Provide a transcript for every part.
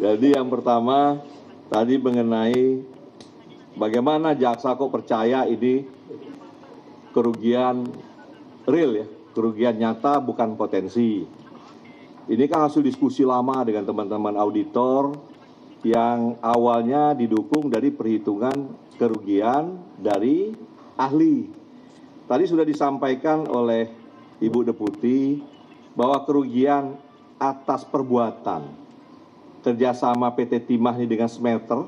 Jadi yang pertama tadi mengenai bagaimana jaksa kok percaya ini kerugian real ya, kerugian nyata bukan potensi. Ini kan hasil diskusi lama dengan teman-teman auditor yang awalnya didukung dari perhitungan kerugian dari ahli. Tadi sudah disampaikan oleh Ibu Deputi bahwa kerugian atas perbuatan kerjasama PT Timah ini dengan smelter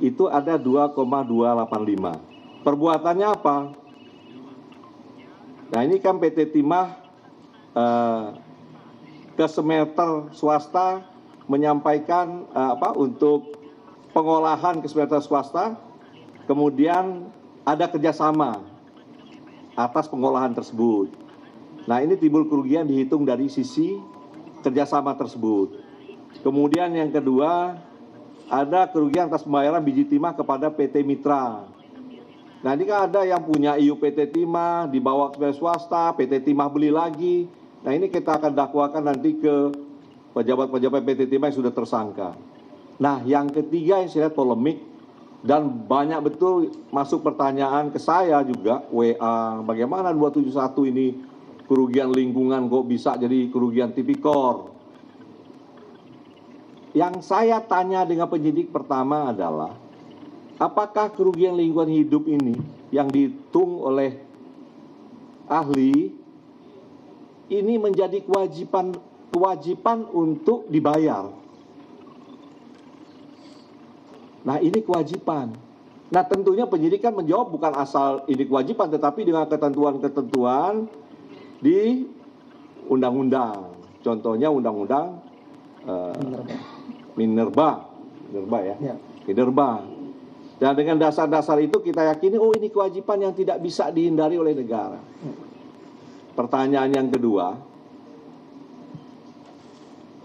itu ada 2,285. Perbuatannya apa? Nah ini kan PT Timah ke smelter swasta menyampaikan untuk pengolahan ke smelter swasta, kemudian ada kerjasama atas pengolahan tersebut. Nah ini timbul kerugian dihitung dari sisi kerjasama tersebut. Kemudian yang kedua, ada kerugian atas pembayaran biji timah kepada PT Mitra. Nah ini kan ada yang punya IU PT Timah, dibawa ke swasta, PT Timah beli lagi. Nah ini kita akan dakwakan nanti ke pejabat-pejabat PT Timah yang sudah tersangka. Nah yang ketiga yang saya lihat polemik, dan banyak betul masuk pertanyaan ke saya juga, WA, bagaimana 271 ini kerugian lingkungan kok bisa jadi kerugian tipikor. Yang saya tanya dengan penyidik pertama adalah, apakah kerugian lingkungan hidup ini yang dihitung oleh ahli ini menjadi kewajiban untuk dibayar? Nah ini kewajiban. Nah tentunya penyidik kan menjawab bukan asal ini kewajiban, tetapi dengan ketentuan-ketentuan di undang-undang. Contohnya undang-undang Minerba ya. Minerba. Dan dengan dasar-dasar itu kita yakini, oh ini kewajiban yang tidak bisa dihindari oleh negara. Pertanyaan yang kedua,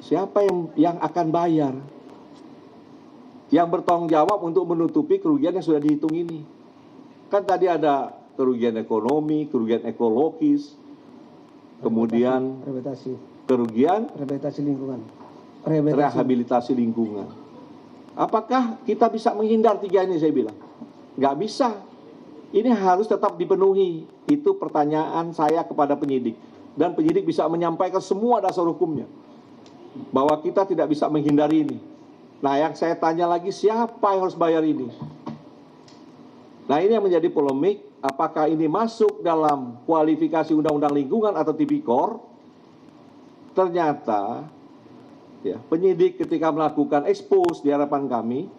siapa yang akan bayar? Yang bertanggung jawab untuk menutupi kerugian yang sudah dihitung ini. Kan tadi ada kerugian ekonomi, kerugian ekologis, kemudian kerugian rehabilitasi lingkungan. Apakah kita bisa menghindar tiga ini? Saya bilang nggak bisa. Ini harus tetap dipenuhi. Itu pertanyaan saya kepada penyidik, dan penyidik bisa menyampaikan semua dasar hukumnya bahwa kita tidak bisa menghindari ini. Nah yang saya tanya lagi, siapa yang harus bayar ini? Nah ini yang menjadi polemik, apakah ini masuk dalam kualifikasi undang-undang lingkungan atau tipikor? Ternyata ya, penyidik ketika melakukan expose di hadapan kami,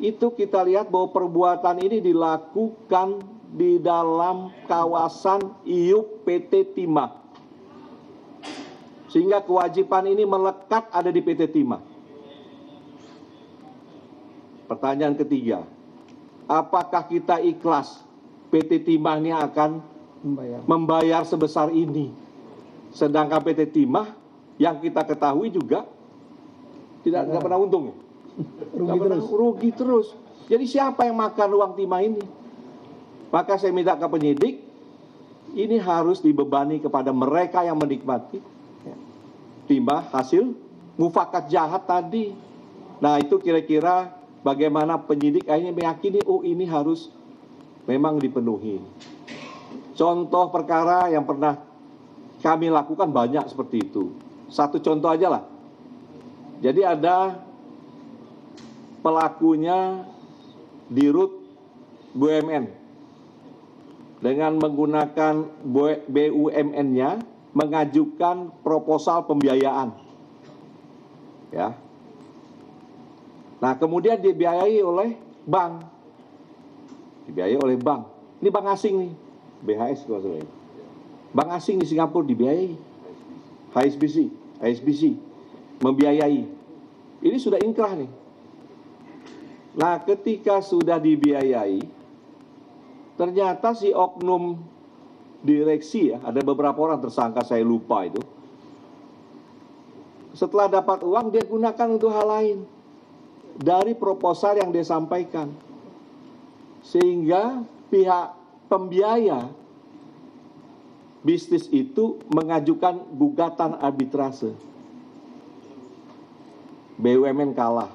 itu kita lihat bahwa perbuatan ini dilakukan di dalam kawasan IUP PT Timah. Sehingga kewajiban ini melekat ada di PT Timah. Pertanyaan ketiga, apakah kita ikhlas PT Timah ini akan membayar sebesar ini? Sedangkan PT Timah yang kita ketahui juga tidak pernah untung, rugi terus. Jadi siapa yang makan uang timah ini? Maka saya minta ke penyidik, ini harus dibebani kepada mereka yang menikmati timah hasil mufakat jahat tadi. Nah itu kira-kira bagaimana penyidik akhirnya meyakini, oh ini harus memang dipenuhi. Contoh perkara yang pernah kami lakukan banyak seperti itu. Satu contoh aja lah. Jadi ada pelakunya di RUT BUMN dengan menggunakan BUMN-nya mengajukan proposal pembiayaan. Ya. Nah, kemudian dibiayai oleh bank. Dibiayai oleh bank. Ini bank asing nih. BHS kalau salah. Bank asing di Singapura dibiayai. HSBC membiayai. Ini sudah inkrah nih. Nah, ketika sudah dibiayai, ternyata si oknum direksi ya, ada beberapa orang tersangka, saya lupa itu. Setelah dapat uang, dia gunakan untuk hal lain dari proposal yang dia sampaikan. Sehingga pihak pembiaya bisnis itu mengajukan gugatan arbitrase. BUMN kalah.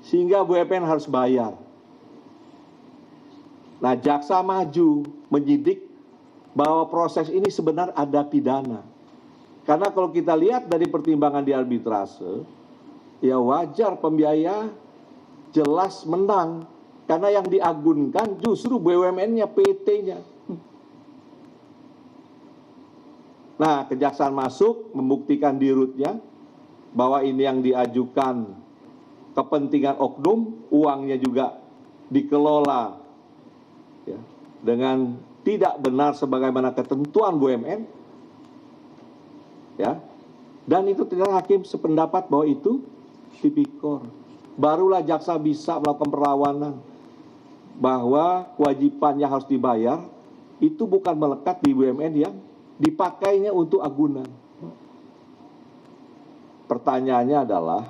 Sehingga BUMN harus bayar. Nah, jaksa maju menyidik bahwa proses ini sebenarnya ada pidana. Karena kalau kita lihat dari pertimbangan di arbitrase, ya wajar pembiaya jelas menang. Karena yang diagunkan justru BUMN-nya, PT-nya. Nah, kejaksaan masuk membuktikan di rootnya bahwa ini yang diajukan kepentingan oknum, uangnya juga dikelola ya, dengan tidak benar sebagaimana ketentuan BUMN. Ya. Dan itu tidak hakim sependapat bahwa itu tipikor. Barulah jaksa bisa melakukan perlawanan bahwa kewajibannya harus dibayar itu bukan melekat di BUMN yang dipakainya untuk agunan. Pertanyaannya adalah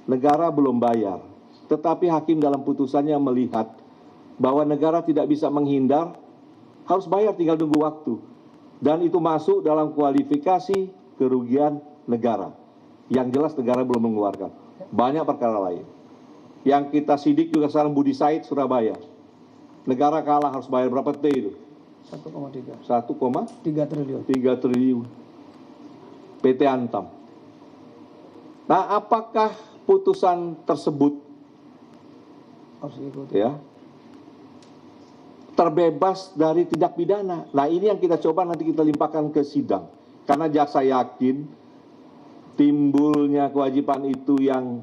negara belum bayar, tetapi hakim dalam putusannya melihat bahwa negara tidak bisa menghindar, harus bayar tinggal tunggu waktu. Dan itu masuk dalam kualifikasi kerugian negara. Yang jelas negara belum mengeluarkan. Banyak perkara lain. Yang kita sidik juga sekarang Budi Said Surabaya. Negara kalah harus bayar berapa T itu? 1,3 triliun. triliun. PT Antam. Nah, apakah putusan tersebut Harus diikuti. ya terbebas dari tindak pidana? Nah, ini yang kita coba nanti kita limpahkan ke sidang. Karena jaksa yakin timbulnya kewajiban itu yang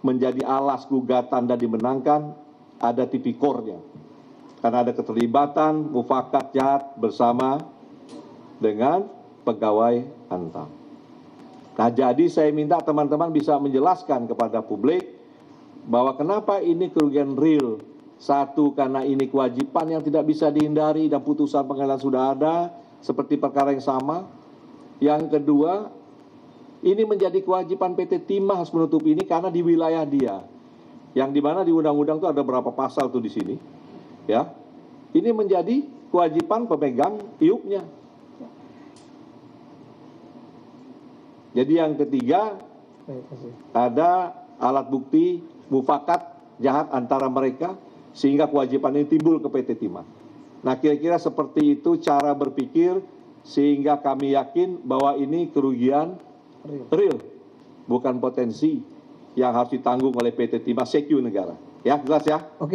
menjadi alas gugatan dan dimenangkan ada tipikornya. Karena ada keterlibatan mufakat jahat bersama dengan pegawai Antam. Nah, jadi saya minta teman-teman bisa menjelaskan kepada publik bahwa kenapa ini kerugian real. Satu, karena ini kewajiban yang tidak bisa dihindari dan putusan pengadilan sudah ada seperti perkara yang sama. Yang kedua, ini menjadi kewajiban PT Timah harus menutup ini karena di wilayah dia. Yang dimana di undang-undang itu ada berapa pasal tuh di sini. Ya, ini menjadi kewajiban pemegang iupnya. Jadi yang ketiga, ada alat bukti mufakat jahat antara mereka sehingga kewajiban ini timbul ke PT Timah. Nah, kira-kira seperti itu cara berpikir sehingga kami yakin bahwa ini kerugian real, bukan potensi yang harus ditanggung oleh PT Timah secu negara. Ya, jelas ya? Oke.